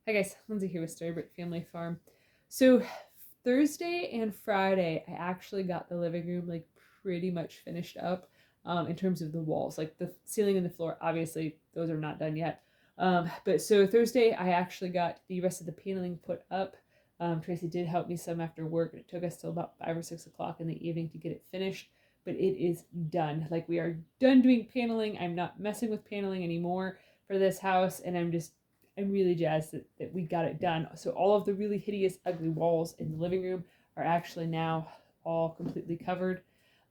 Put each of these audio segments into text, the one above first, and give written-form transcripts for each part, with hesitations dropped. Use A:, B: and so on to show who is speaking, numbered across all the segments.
A: Hi guys, Lindsay here with Storybrick Family Farm. So Thursday and Friday, I actually got the living room like pretty much finished up in terms of the walls. Like the ceiling and the floor, obviously those are not done yet. But so Thursday, I actually got the rest of the paneling put up. Tracy did help me some after work. It took us till about 5 or 6 o'clock in the evening to get it finished, but it is done. Like we are done doing paneling. I'm not messing with paneling anymore for this house, and I'm really jazzed that we got it done. So all of the really hideous, ugly walls in the living room are actually now all completely covered.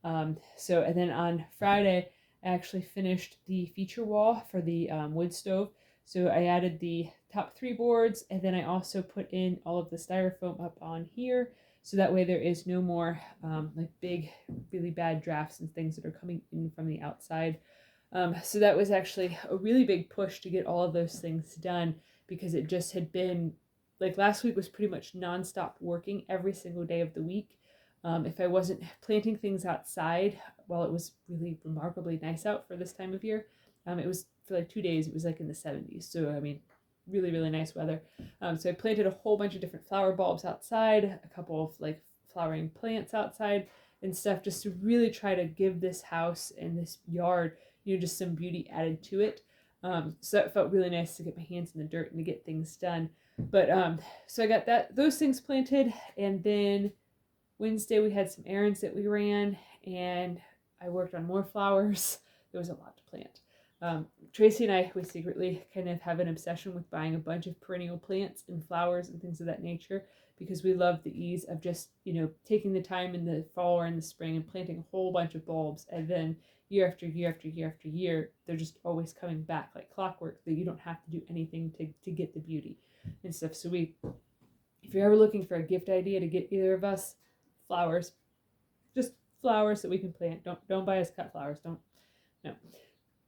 A: And then on Friday, I actually finished the feature wall for the wood stove. So I added the top 3 boards, and then I also put in all of the styrofoam up on here. So that way there is no more like big, really bad drafts and things that are coming in from the outside. So that was actually a really big push to get all of those things done, because it just had been like last week was pretty much nonstop working every single day of the week. If I wasn't planting things outside, while it was really remarkably nice out for this time of year, it was for like 2 days, it was like in the 70s. So, I mean, really, really nice weather. So I planted a whole bunch of different flower bulbs outside, a couple of like flowering plants outside and stuff, just to really try to give this house and this yard just some beauty added to it. So that felt really nice to get my hands in the dirt and to get things done. But so I got those things planted, and then Wednesday we had some errands that we ran, and I worked on more flowers. There was a lot to plant. Tracy and I, we secretly kind of have an obsession with buying a bunch of perennial plants and flowers and things of that nature, because we love the ease of just, taking the time in the fall or in the spring and planting a whole bunch of bulbs, and then year after year after year after year, they're just always coming back like clockwork, that you don't have to do anything to get the beauty and stuff. So if you're ever looking for a gift idea to get either of us, flowers, just flowers that we can plant. Don't buy us cut flowers. Don't, no,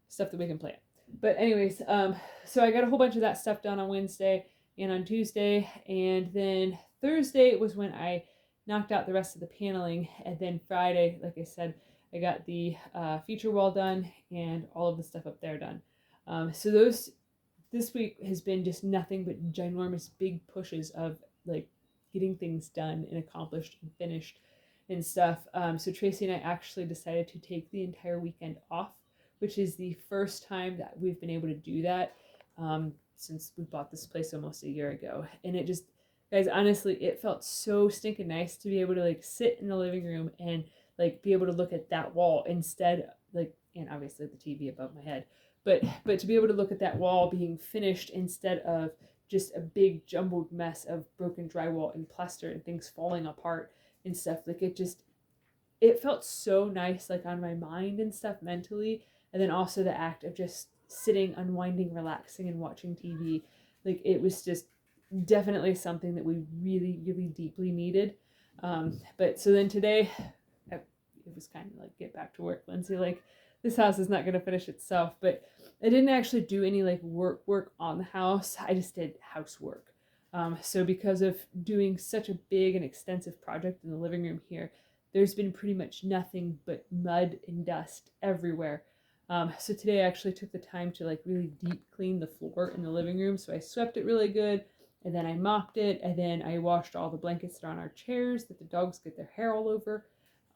A: stuff that we can plant. But anyways, so I got a whole bunch of that stuff done on Wednesday and on Tuesday, and then Thursday was when I knocked out the rest of the paneling, and then Friday, like I said, I got the feature wall done and all of the stuff up there done. So this week has been just nothing but ginormous big pushes of like getting things done and accomplished and finished and stuff. So Tracy and I actually decided to take the entire weekend off, which is the first time that we've been able to do that since we bought this place almost a year ago. And it just, guys, honestly, it felt so stinking nice to be able to like sit in the living room and like be able to look at that wall instead, like, and obviously the TV above my head, but to be able to look at that wall being finished instead of just a big jumbled mess of broken drywall and plaster and things falling apart and stuff. Like it felt so nice, like on my mind and stuff mentally. And then also the act of just sitting, unwinding, relaxing, and watching TV. Like it was just definitely something that we really, really deeply needed. But so then today, it was kind of like get back to work, Lindsay. Like this house is not going to finish itself, but I didn't actually do any like work on the house. I just did housework. So because of doing such a big and extensive project in the living room here, there's been pretty much nothing but mud and dust everywhere. So today I actually took the time to like really deep clean the floor in the living room. So I swept it really good, and then I mopped it, and then I washed all the blankets that are on our chairs that the dogs get their hair all over.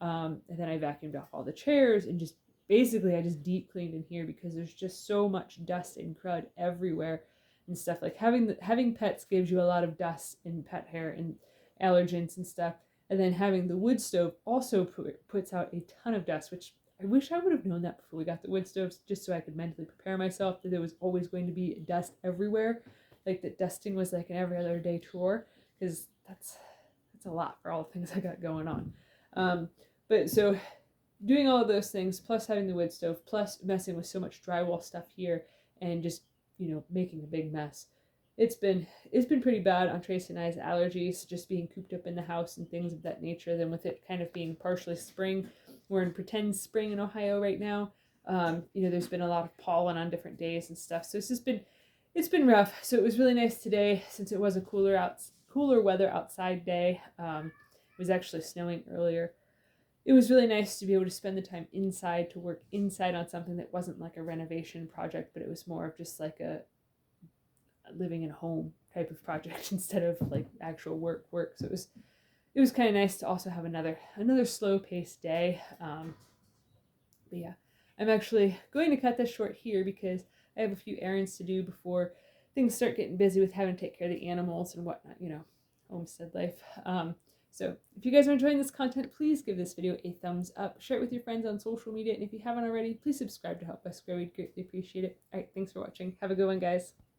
A: And then I vacuumed off all the chairs, and just basically I just deep cleaned in here because there's just so much dust and crud everywhere and stuff. Like having pets gives you a lot of dust and pet hair and allergens and stuff. And then having the wood stove also puts out a ton of dust, which I wish I would have known that before we got the wood stoves, just so I could mentally prepare myself that there was always going to be dust everywhere. Like that dusting was like an every other day chore, because that's a lot for all the things I got going on. But so doing all of those things, plus having the wood stove, plus messing with so much drywall stuff here, and just making a big mess. It's been pretty bad on Tracy and I's allergies, just being cooped up in the house and things of that nature. Then with it kind of being partially spring, we're in pretend spring in Ohio right now. There's been a lot of pollen on different days and stuff, so it's been rough. So it was really nice today, since it was a cooler weather outside day. It was actually snowing earlier. It was really nice to be able to spend the time inside, to work inside on something that wasn't like a renovation project, but it was more of just like living in a home type of project instead of like actual work. So it was kind of nice to also have another slow paced day. But yeah, I'm actually going to cut this short here because I have a few errands to do before things start getting busy with having to take care of the animals and whatnot, you know, homestead life. So if you guys are enjoying this content, please give this video a thumbs up, share it with your friends on social media, and if you haven't already, please subscribe to help us grow. We'd greatly appreciate it. All right, thanks for watching. Have a good one, guys.